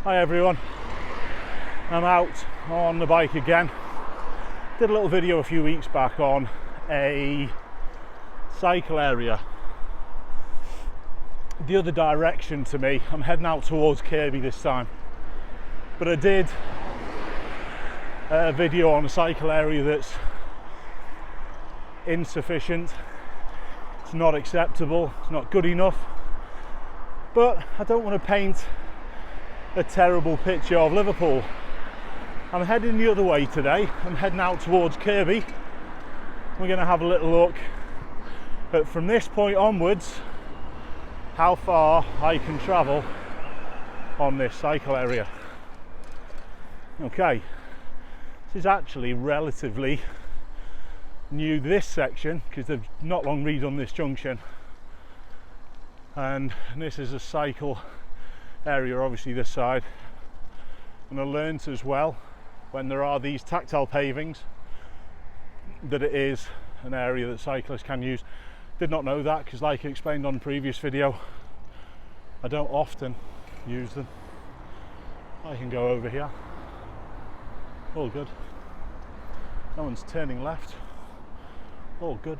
Hi everyone, I'm out on the bike again. Did a little video a few weeks back on a cycle area the other direction to me. I'm heading out towards Kirkby this time, but I did a video on a cycle area that's insufficient, it's not acceptable, it's not good enough, but I don't want to paint a terrible picture of Liverpool. I'm heading the other way today. I'm heading out towards Kirkby. We're going to have a little look at, from this point onwards, how far I can travel on this cycle area. Okay, this is actually relatively new, this section, because they've not long redone this junction, and this is a cycle area, obviously this side. And I learnt as well, when there are these tactile pavings, that it is an area that cyclists can use. Did not know that, because like I explained on the previous video, I don't often use them. I can go over here, all good. No one's turning left, all good.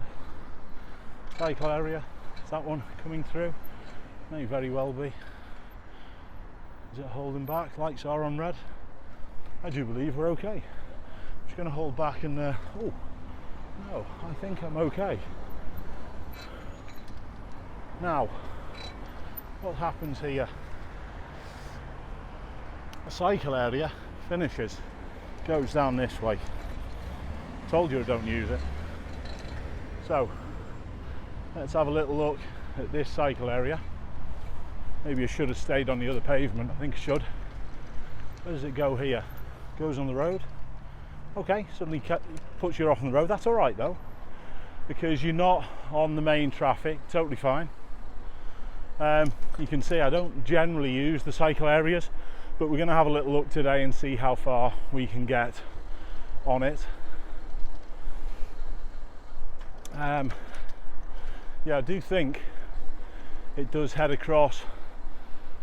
Cycle area, is that one coming through? May very well be. Is it holding back? Lights are on red. I do believe we're okay. I'm just going to hold back and oh no, I think I'm okay. Now, what happens here? A cycle area finishes, goes down this way. Told you I don't use it. So let's have a little look at this cycle area. Maybe I should have stayed on the other pavement. I think I should. Where does it go here? Goes on the road. Okay, suddenly puts you off on the road. That's all right though, because you're not on the main traffic. Totally fine. You can see I don't generally use the cycle areas, but we're going to have a little look today and see how far we can get on it. Yeah, I do think it does head across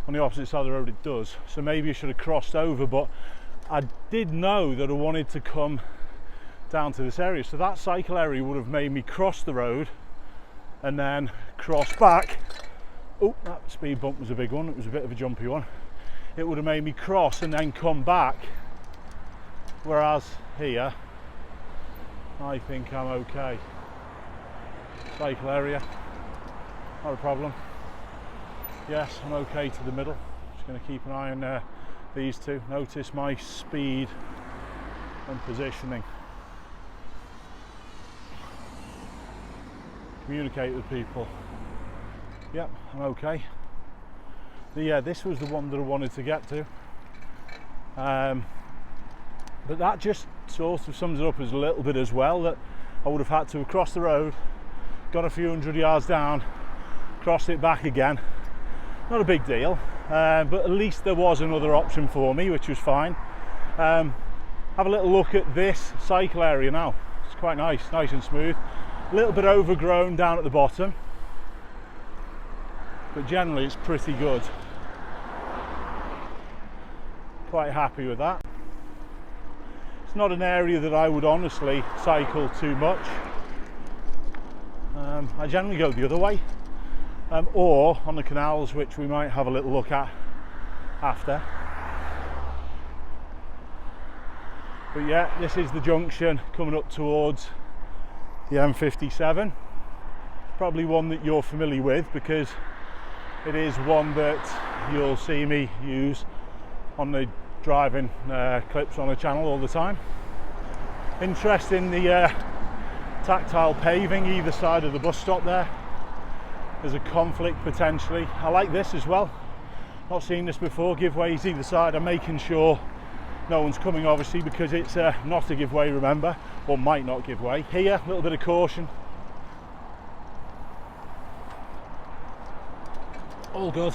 on the opposite side of the road. It does, so maybe I should have crossed over, but I did know that I wanted to come down to this area, so that cycle area would have made me cross the road and then cross back. Oh, that speed bump was a big one. It was a bit of a jumpy one. It would have made me cross and then come back, whereas here I think I'm okay. Cycle area, not a problem. Yes, I'm okay to the middle. Just going to keep an eye on these two. Notice my speed and positioning. Communicate with people. Yep, I'm okay. Yeah, this was the one that I wanted to get to. But that just sort of sums it up as a little bit as well, that I would have had to have crossed the road, got a few hundred yards down, crossed it back again. Not a big deal, but at least there was another option for me, which was fine. Have a little look at this cycle area now. It's quite nice and smooth. A little bit overgrown down at the bottom, but generally it's pretty good. Quite happy with that. It's not an area that I would honestly cycle too much. I generally go the other way. Or on the canals, which we might have a little look at after. But yeah, this is the junction coming up towards the M57. Probably one that you're familiar with, because it is one that you'll see me use on the driving clips on the channel all the time. Interesting, the tactile paving either side of the bus stop there. There's a conflict potentially. I like this as well. Not seen this before. Giveways either side. I'm making sure no one's coming, obviously, because it's not a giveaway, remember, or might not give way. Here, a little bit of caution. All good.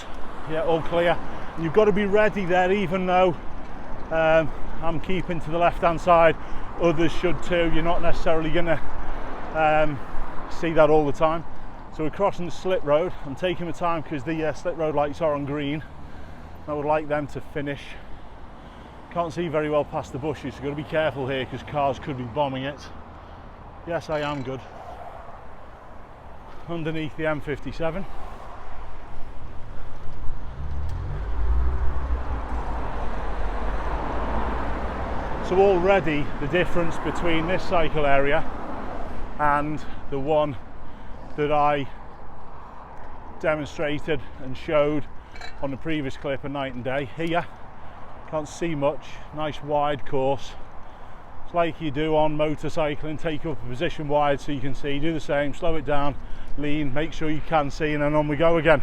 Yeah, all clear. And you've got to be ready there, even though I'm keeping to the left-hand side. Others should too. You're not necessarily going to see that all the time. So we're crossing the slip road. I'm taking my time because the slip road lights are on green. I would like them to finish. Can't see very well past the bushes, so got to be careful here because cars could be bombing it. Yes, I am good. Underneath the M57. So already the difference between this cycle area and the one that I demonstrated and showed on the previous clip of night and day. Here, can't see much, nice wide course. It's like you do on motorcycling, take up a position wide so you can see, do the same, slow it down, lean, make sure you can see, and then on we go again.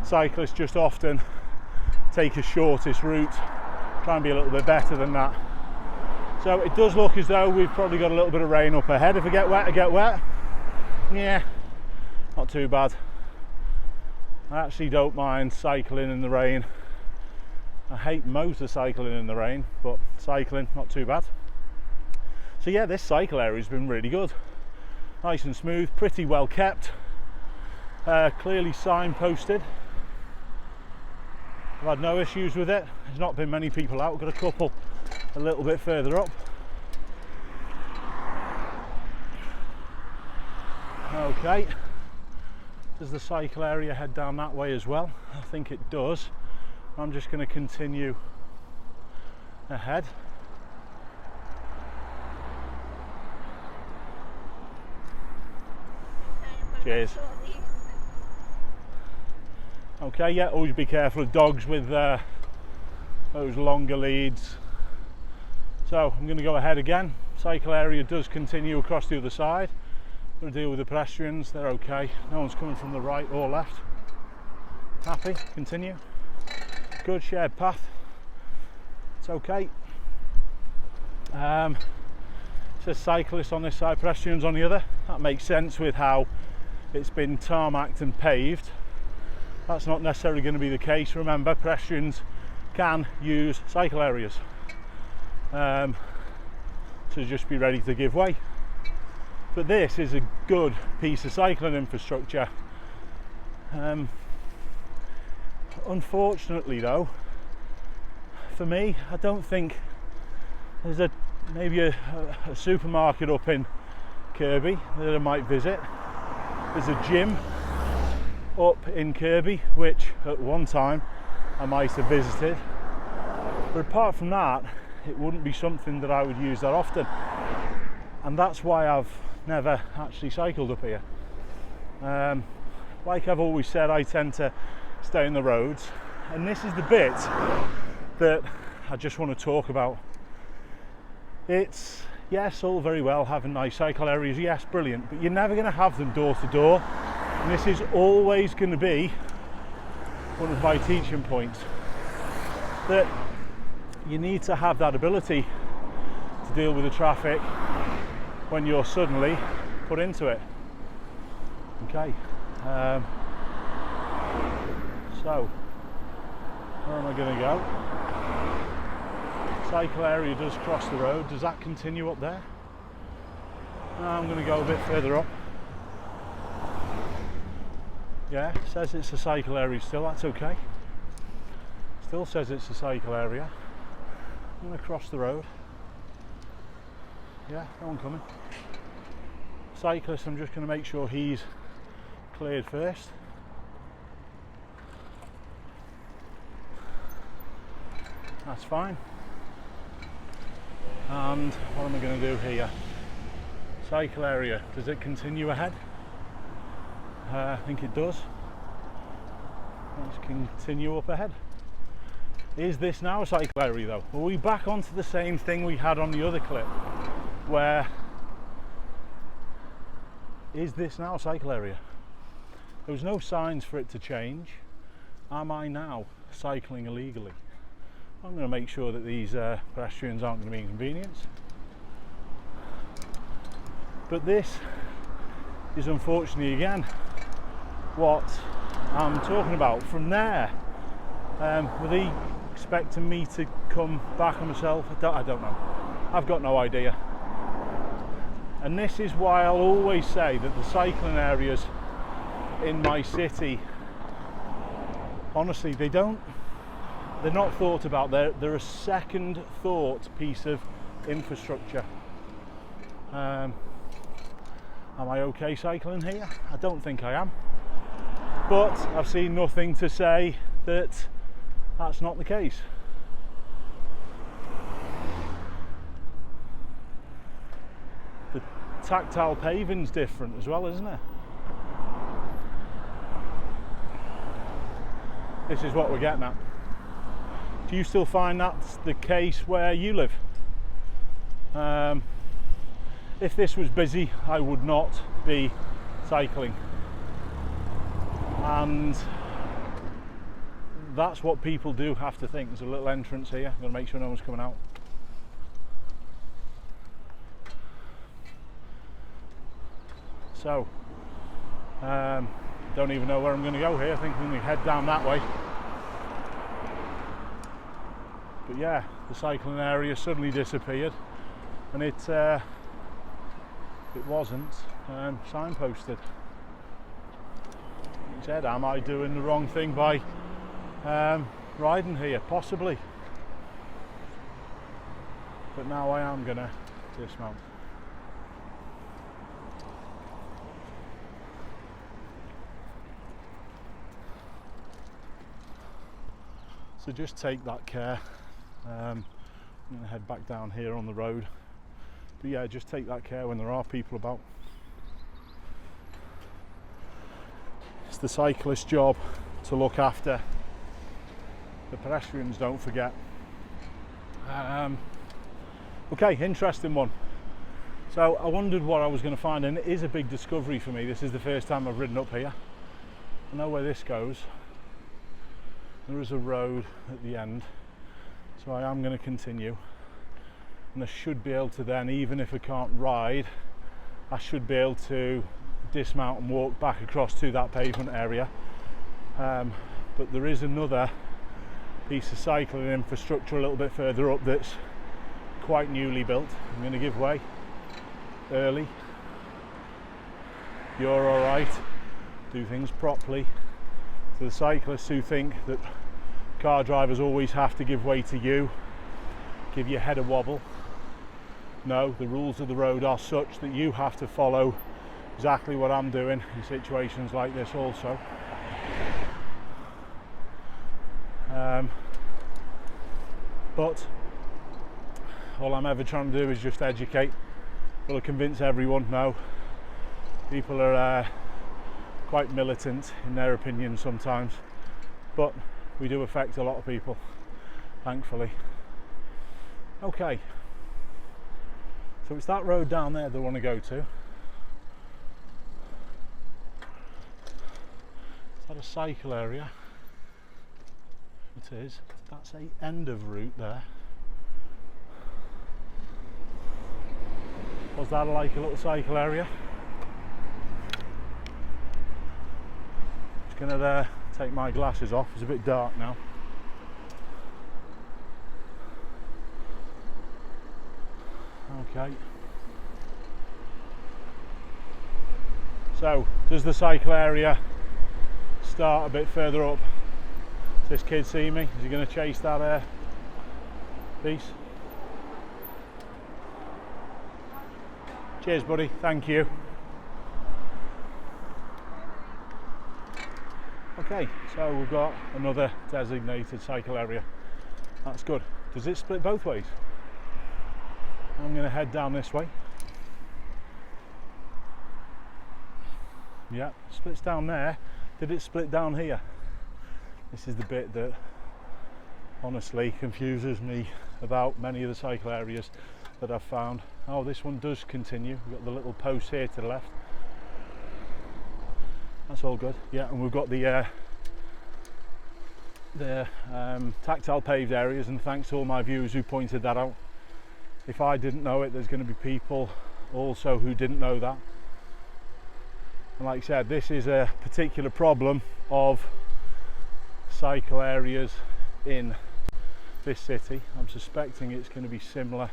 Cyclists just often take a shortest route, try and be a little bit better than that. So it does look as though we've probably got a little bit of rain up ahead. If I get wet, I get wet. Yeah, not too bad. I actually don't mind cycling in the rain. I hate motorcycling in the rain, but cycling, not too bad. So yeah, this cycle area has been really good. Nice and smooth, pretty well kept. Clearly signposted. I've had no issues with it. There's not been many people out. I've got a couple a little bit further up. Okay, does the cycle area head down that way as well? I think it does. I'm just going to continue ahead. Cheers. Okay, yeah, always be careful of dogs with those longer leads. So I'm going to go ahead again. Cycle area does continue across the other side. Got to deal with the pedestrians, they're okay. No one's coming from the right or left. Happy, continue. Good shared path. It's okay. It says cyclists on this side, pedestrians on the other. That makes sense with how it's been tarmacked and paved. That's not necessarily going to be the case. Remember, pedestrians can use cycle areas. So just be ready to give way. But this is a good piece of cycling infrastructure. Unfortunately though, for me, I don't think there's maybe a supermarket up in Kirkby that I might visit. There's a gym up in Kirkby which at one time I might have visited, but apart from that it wouldn't be something that I would use that often, and that's why I've never actually cycled up here. Like I've always said, I tend to stay on the roads, and this is the bit that I just want to talk about. It's, yes, all very well having nice cycle areas, yes, brilliant, but you're never going to have them door to door, and this is always going to be one of my teaching points, that you need to have that ability to deal with the traffic when you're suddenly put into it. Okay, so where am I going to go? Cycle area does cross the road. Does that continue up there? No, I'm going to go a bit further up. Yeah, it says it's a cycle area still, that's okay. Still says it's a cycle area. I'm going to cross the road. Yeah, no one coming. Cyclist, I'm just going to make sure he's cleared first. That's fine. And what am I going to do here? Cycle area, does it continue ahead? I think it does. Let's continue up ahead. Is this now a cycle area though? Are we back onto the same thing we had on the other clip, where is this now a cycle area? There was no signs for it to change. Am I now cycling illegally? I'm going to make sure that these pedestrians aren't going to be inconvenienced. But this is unfortunately again what I'm talking about. From there, were they expecting me to come back on myself? I don't know. I've got no idea. And this is why I'll always say that the cycling areas in my city, honestly, they don't they're not thought about. They're a second thought piece of infrastructure. Am I okay cycling here? I don't think I am, but I've seen nothing to say that that's not the case. The tactile paving's different as well, isn't it? This is what we're getting at. Do you still find that's the case where you live? If this was busy, I would not be cycling, and that's what people do have to think. There's a little entrance here. I'm going to make sure no one's coming out. So, don't even know where I'm going to go here. I think I'm going to head down that way. But yeah, the cycling area suddenly disappeared, and it wasn't signposted. He said, am I doing the wrong thing by riding here? Possibly. But now I am going to dismount. So just take that care. I'm going to head back down here on the road. But yeah, just take that care when there are people about. It's the cyclist's job to look after the pedestrians, don't forget. Okay, interesting one. So I wondered what I was going to find, and it is a big discovery for me. This is the first time I've ridden up here. I know where this goes. There is a road at the end, so I am going to continue, and I should be able to then, even if I can't ride, I should be able to dismount and walk back across to that pavement area. But there is another piece of cycling infrastructure a little bit further up that's quite newly built. I'm going to give way early. You're all right. Do things properly. To the cyclists who think that car drivers always have to give way to you, give your head a wobble. No, the rules of the road are such that you have to follow exactly what I'm doing in situations like this also. But all I'm ever trying to do is just educate. Will I convince everyone? No. People are quite militant in their opinions sometimes, but we do affect a lot of people, thankfully. Okay, so it's that road down there that I want to go to. Is that a cycle area? It is. That's a end of route there. Was that like a little cycle area? Gonna take my glasses off. It's a bit dark now. Okay. So, does the cycle area start a bit further up? Does this kid see me? Is he going to chase that piece? Cheers, buddy. Thank you. Okay, so we've got another designated cycle area. That's good. Does it split both ways? I'm going to head down this way. Yeah, splits down there. Did it split down here? This is the bit that honestly confuses me about many of the cycle areas that I've found. Oh, this one does continue. We've got the little post here to the left. That's all good. Yeah, and we've got the tactile paved areas, and thanks to all my viewers who pointed that out. If I didn't know it, there's going to be people also who didn't know that. And like I said, this is a particular problem of cycle areas in this city. I'm suspecting it's going to be similar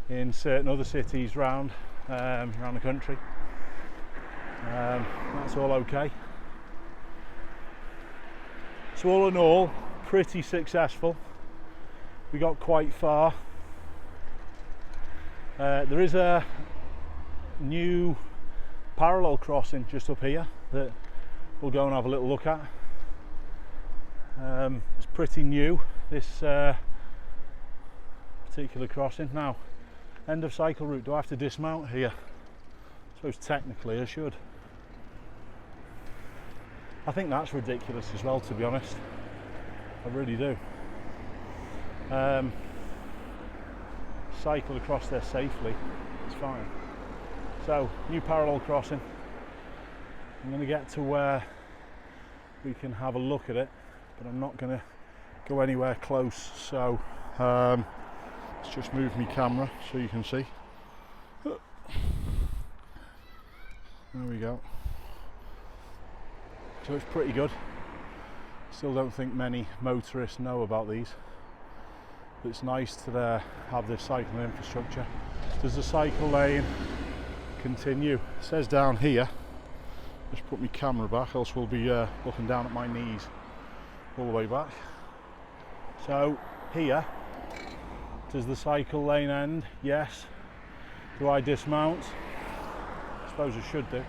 in certain other cities around the country. That's all okay. So all in all, pretty successful. We got quite far. There is a new parallel crossing just up here that we'll go and have a little look at. It's pretty new, this particular crossing. Now, end of cycle route, do I have to dismount here? I suppose technically I should. I think that's ridiculous as well, to be honest. I really do. Cycle across there safely, it's fine. So, new parallel crossing. I'm going to get to where we can have a look at it, but I'm not going to go anywhere close. So, let's just move my camera so you can see. There we go. So it's pretty good. Still don't think many motorists know about these. But it's nice to have this cycling infrastructure. Does the cycle lane continue? It says down here, just put my camera back, else we'll be looking down at my knees all the way back. So here, does the cycle lane end? Yes. Do I dismount? I suppose I should do.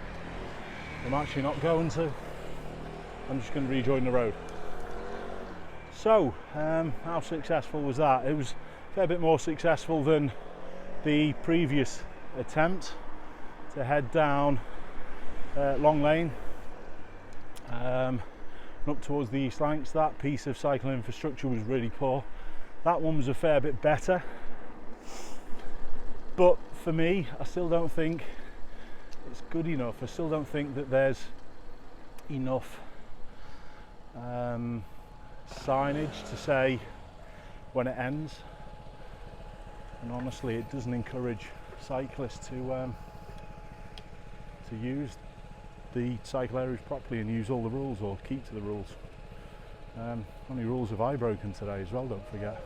I'm actually not going to. I'm just going to rejoin the road. So, how successful was that? It was a fair bit more successful than the previous attempt to head down Long Lane up towards the East Lancs. That piece of cycling infrastructure was really poor. That one was a fair bit better. But for me, I still don't think it's good enough. I still don't think that there's enough signage to say when it ends, and honestly it doesn't encourage cyclists to use the cycle areas properly and use all the rules, or keep to the rules. How many rules have I broken today as well, don't forget.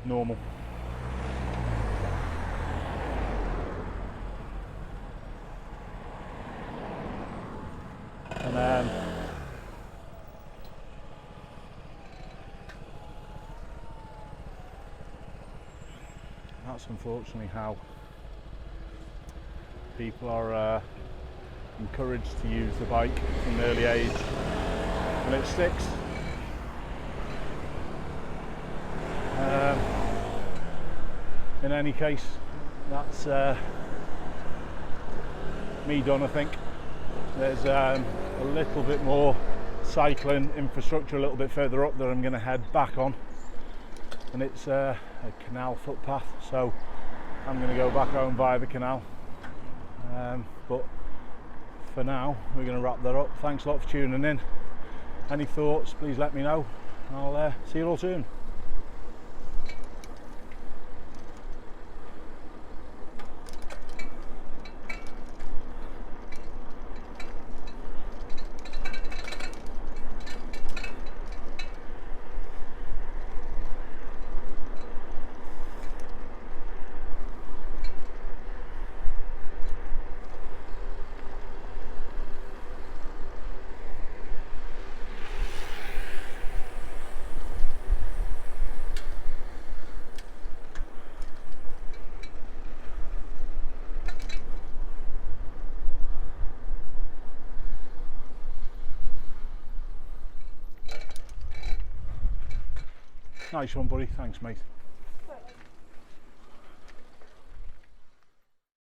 Normal. And that's unfortunately how people are encouraged to use the bike from an early age, and it sticks. In any case, that's me done, I think. There's a little bit more cycling infrastructure a little bit further up that I'm going to head back on, and it's a canal footpath, so I'm going to go back home via the canal. But for now, we're going to wrap that up. Thanks a lot for tuning in. Any thoughts, please let me know. I'll see you all soon. Nice one, buddy. Thanks, mate.